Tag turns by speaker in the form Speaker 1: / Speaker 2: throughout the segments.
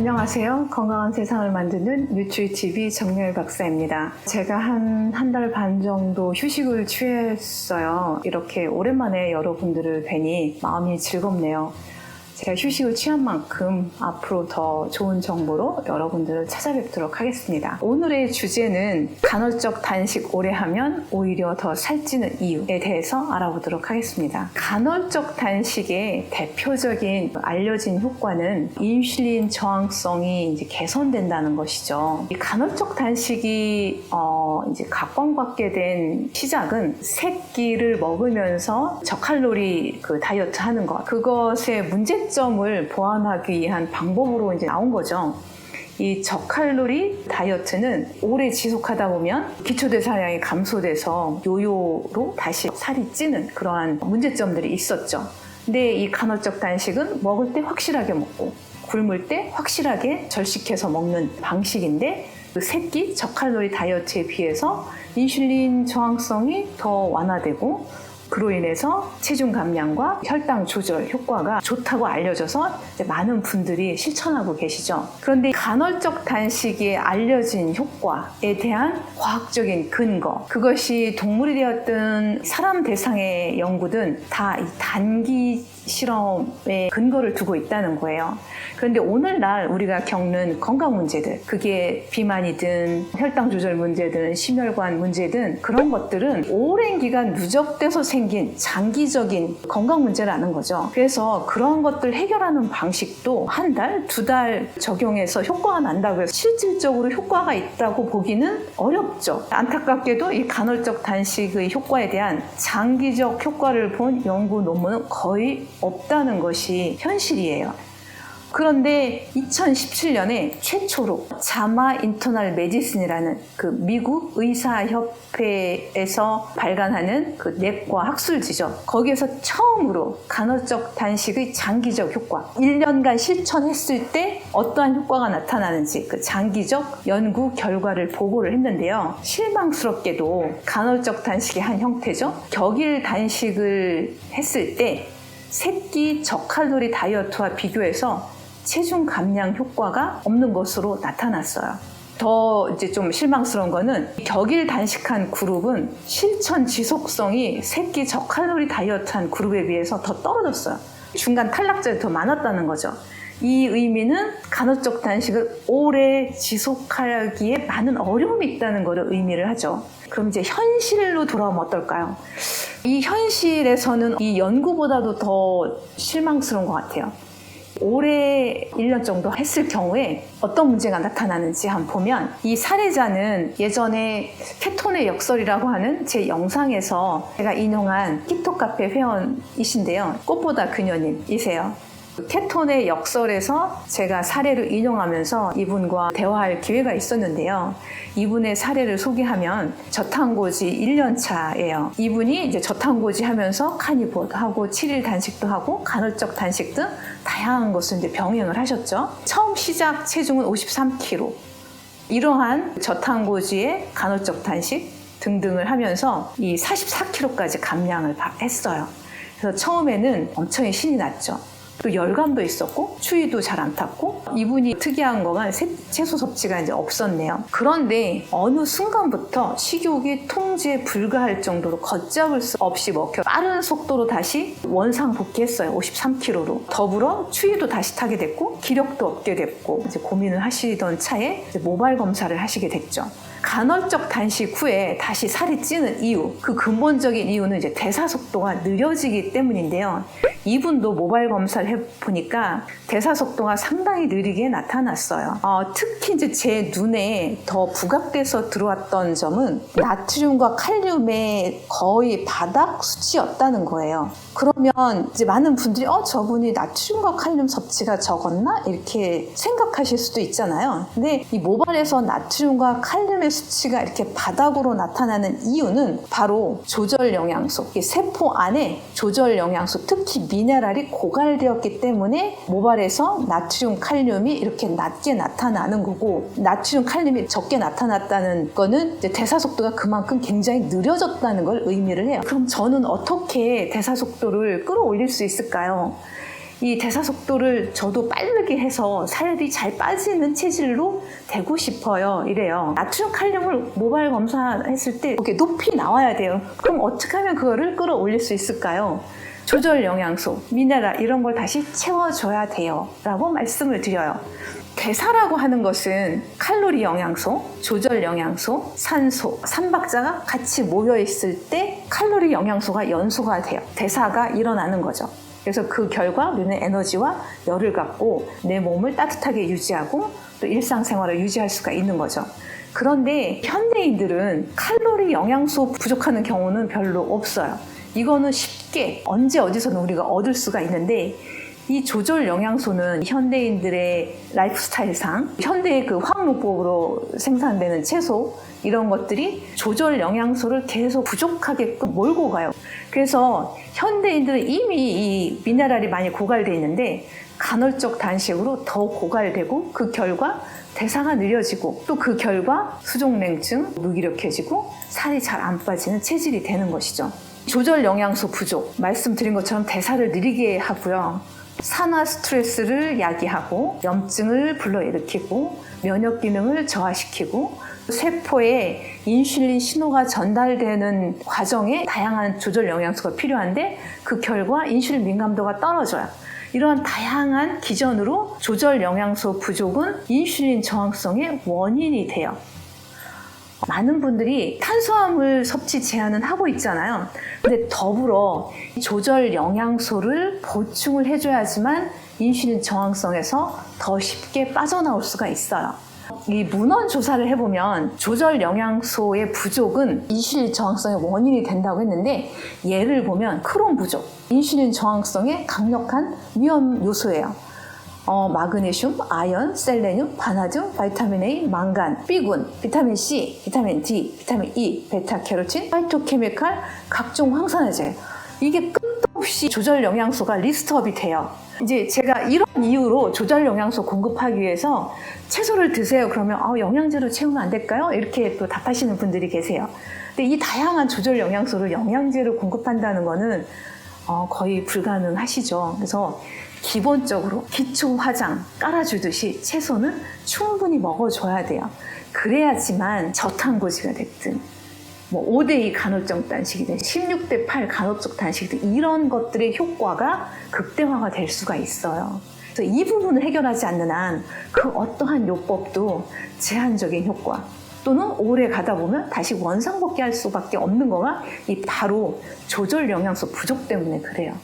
Speaker 1: 안녕하세요. 건강한 세상을 만드는 뉴트리TV 정렬 박사입니다. 제가 한 달 반 정도 휴식을 취했어요. 이렇게 오랜만에 여러분들을 뵈니 마음이 즐겁네요. 제가 휴식을 취한 만큼 앞으로 더 좋은 정보로 여러분들을 찾아뵙도록 하겠습니다. 오늘의 주제는 간헐적 단식 오래 하면 오히려 더 살찌는 이유에 대해서 알아보도록 하겠습니다. 간헐적 단식의 대표적인 알려진 효과는 인슐린 저항성이 이제 개선된다는 것이죠. 이 간헐적 단식이 이제 각광받게 된 시작은 새끼를 먹으면서 저칼로리 다이어트 하는 것, 그것의 문제점을 보완하기 위한 방법으로 이제 나온 거죠. 이 저칼로리 다이어트는 오래 지속하다 보면 기초대사량이 감소돼서 요요로 다시 살이 찌는 그러한 문제점들이 있었죠. 근데 이 간헐적 단식은 먹을 때 확실하게 먹고 굶을 때 확실하게 절식해서 먹는 방식인데, 그 새끼 저칼로리 다이어트에 비해서 인슐린 저항성이 더 완화되고 그로 인해서 체중 감량과 혈당 조절 효과가 좋다고 알려져서 이제 많은 분들이 실천하고 계시죠. 그런데 간헐적 단식의 알려진 효과에 대한 과학적인 근거, 그것이 동물이 되었든 사람 대상의 연구든 다 이 단기 실험에 근거를 두고 있다는 거예요. 그런데 오늘날 우리가 겪는 건강 문제들, 그게 비만이든 혈당 조절 문제든 심혈관 문제든 그런 것들은 오랜 기간 누적돼서 생긴 장기적인 건강 문제라는 거죠. 그래서 그런 것들 해결하는 방식도 한 달, 두 달 적용해서 효과가 난다고 해서 실질적으로 효과가 있다고 보기는 어렵죠. 안타깝게도 이 간헐적 단식의 효과에 대한 장기적 효과를 본 연구 논문은 거의 없다는 것이 현실이에요. 그런데 2017년에 최초로 자마 인터널 메디슨이라는 그 미국 의사협회에서 발간하는 그 내과 학술지죠. 거기에서 처음으로 간헐적 단식의 장기적 효과, 1년간 실천했을 때 어떠한 효과가 나타나는지 그 장기적 연구 결과를 보고를 했는데요. 실망스럽게도 간헐적 단식의 한 형태죠. 격일 단식을 했을 때 새끼 저칼로리 다이어트와 비교해서 체중 감량 효과가 없는 것으로 나타났어요. 더 이제 좀 실망스러운 거는 격일 단식한 그룹은 실천 지속성이 새끼 저칼로리 다이어트한 그룹에 비해서 더 떨어졌어요. 중간 탈락자들이 더 많았다는 거죠. 이 의미는 간헐적 단식을 오래 지속하기에 많은 어려움이 있다는 것을 의미를 하죠. 그럼 이제 현실로 돌아오면 어떨까요? 이 현실에서는 이 연구보다도 더 실망스러운 것 같아요. 올해 1년 정도 했을 경우에 어떤 문제가 나타나는지 한번 보면, 이 사례자는 예전에 케톤의 역설이라고 하는 제 영상에서 제가 인용한 키토카페 회원이신데요. 꽃보다 그녀님이세요. 케톤의 역설에서 제가 사례를 인용하면서 이분과 대화할 기회가 있었는데요. 이분의 사례를 소개하면 저탄고지 1년차예요. 이분이 이제 저탄고지 하면서 카니보도 하고 7일 단식도 하고 간헐적 단식 등 다양한 것을 이제 병행을 하셨죠. 처음 시작 체중은 53kg. 이러한 저탄고지의 간헐적 단식 등등을 하면서 이 44kg까지 감량을 했어요. 그래서 처음에는 엄청나게 신이 났죠. 또 열감도 있었고 추위도 잘 안 탔고, 이분이 특이한 거가 채소 섭취가 이제 없었네요. 그런데 어느 순간부터 식욕이 통제 불가할 정도로 걷잡을 수 없이 먹혀 빠른 속도로 다시 원상 복귀했어요. 53kg로. 더불어 추위도 다시 타게 됐고 기력도 얻게 됐고, 이제 고민을 하시던 차에 이제 모발 검사를 하시게 됐죠. 간헐적 단식 후에 다시 살이 찌는 이유, 그 근본적인 이유는 이제 대사 속도가 느려지기 때문인데요. 이분도 모발 검사를 해보니까 대사 속도가 상당히 느리게 나타났어요. 특히 이제 제 눈에 더 부각돼서 들어왔던 점은 나트륨과 칼륨의 거의 바닥 수치였다는 거예요. 그러면 이제 많은 분들이 저분이 나트륨과 칼륨 섭취가 적었나? 이렇게 생각하실 수도 있잖아요. 근데 이 모발에서 나트륨과 칼륨의 수치가 이렇게 바닥으로 나타나는 이유는 바로 조절 영양소, 세포 안에 조절 영양소, 특히 미네랄이 고갈되었기 때문에 모발에서 나트륨, 칼륨이 이렇게 낮게 나타나는 거고, 나트륨, 칼륨이 적게 나타났다는 거는 이제 대사 속도가 그만큼 굉장히 느려졌다는 걸 의미를 해요. 그럼 저는 어떻게 대사 속도를 끌어올릴 수 있을까요? 이 대사 속도를 저도 빠르게 해서 살이 잘 빠지는 체질로 되고 싶어요. 이래요. 나트륨 칼륨을 모발 검사했을 때 이렇게 높이 나와야 돼요. 그럼 어떻게 하면 그거를 끌어올릴 수 있을까요? 조절 영양소, 미네랄 이런 걸 다시 채워줘야 돼요. 라고 말씀을 드려요. 대사라고 하는 것은 칼로리 영양소, 조절 영양소, 산소, 3박자가 같이 모여있을 때 칼로리 영양소가 연소가 돼요. 대사가 일어나는 거죠. 그래서 그 결과 우리는 에너지와 열을 갖고 내 몸을 따뜻하게 유지하고 또 일상생활을 유지할 수가 있는 거죠. 그런데 현대인들은 칼로리 영양소 부족하는 경우는 별로 없어요. 이거는 쉽게 언제 어디서는 우리가 얻을 수가 있는데 이 조절 영양소는 현대인들의 라이프 스타일상 현대의 그 화학농법으로 생산되는 채소 이런 것들이 조절 영양소를 계속 부족하게끔 몰고 가요. 그래서 현대인들은 이미 이 미네랄이 많이 고갈되어 있는데 간헐적 단식으로 더 고갈되고 그 결과 대사가 느려지고 또 그 결과 수족냉증, 무기력해지고 살이 잘 안 빠지는 체질이 되는 것이죠. 조절 영양소 부족, 말씀드린 것처럼 대사를 느리게 하고요. 산화 스트레스를 야기하고 염증을 불러일으키고 면역 기능을 저하시키고 세포에 인슐린 신호가 전달되는 과정에 다양한 조절 영양소가 필요한데 그 결과 인슐린 민감도가 떨어져요. 이러한 다양한 기전으로 조절 영양소 부족은 인슐린 저항성의 원인이 돼요. 많은 분들이 탄수화물 섭취 제한은 하고 있잖아요. 근데 더불어 조절 영양소를 보충을 해줘야지만 인슐린 저항성에서 더 쉽게 빠져나올 수가 있어요. 이 문헌 조사를 해보면 조절 영양소의 부족은 인슐린 저항성의 원인이 된다고 했는데 예를 보면 크롬 부족, 인슐린 저항성의 강력한 위험 요소예요. 마그네슘, 아연, 셀레늄, 바나듐, 바이타민 A, 망간, B군, 비타민 C, 비타민 D, 비타민 E, 베타캐로틴, 파이토케미칼, 각종 황산화제. 이게 끝도 없이 조절 영양소가 리스트업이 돼요. 이제 제가 이런 이유로 조절 영양소 공급하기 위해서 채소를 드세요. 그러면 영양제로 채우면 안 될까요? 이렇게 또 답하시는 분들이 계세요. 근데 이 다양한 조절 영양소를 영양제로 공급한다는 거는 거의 불가능하시죠. 그래서 기본적으로 기초 화장 깔아주듯이 채소는 충분히 먹어줘야 돼요. 그래야지만 저탄고지가 됐든 5대2 간헐적 단식이든 16대8 간헐적 단식이든 이런 것들의 효과가 극대화가 될 수가 있어요. 그래서 이 부분을 해결하지 않는 한 그 어떠한 요법도 제한적인 효과 또는 오래 가다 보면 다시 원상복귀할 수밖에 없는 거가 이 바로 조절 영양소 부족 때문에 그래요.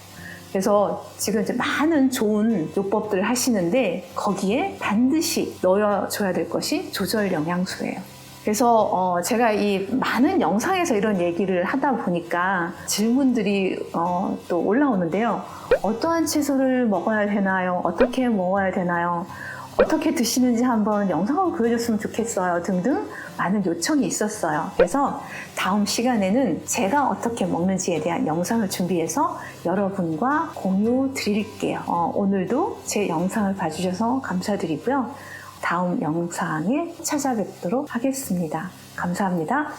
Speaker 1: 그래서 지금 이제 많은 좋은 요법들을 하시는데 거기에 반드시 넣어줘야 될 것이 조절 영양소예요. 그래서 제가 이 많은 영상에서 이런 얘기를 하다 보니까 질문들이 또 올라오는데요. 어떠한 채소를 먹어야 되나요? 어떻게 먹어야 되나요? 어떻게 드시는지 한번 영상으로 보여줬으면 좋겠어요 등등 많은 요청이 있었어요. 그래서 다음 시간에는 제가 어떻게 먹는지에 대한 영상을 준비해서 여러분과 공유 드릴게요. 오늘도 제 영상을 봐주셔서 감사드리고요. 다음 영상에 찾아뵙도록 하겠습니다. 감사합니다.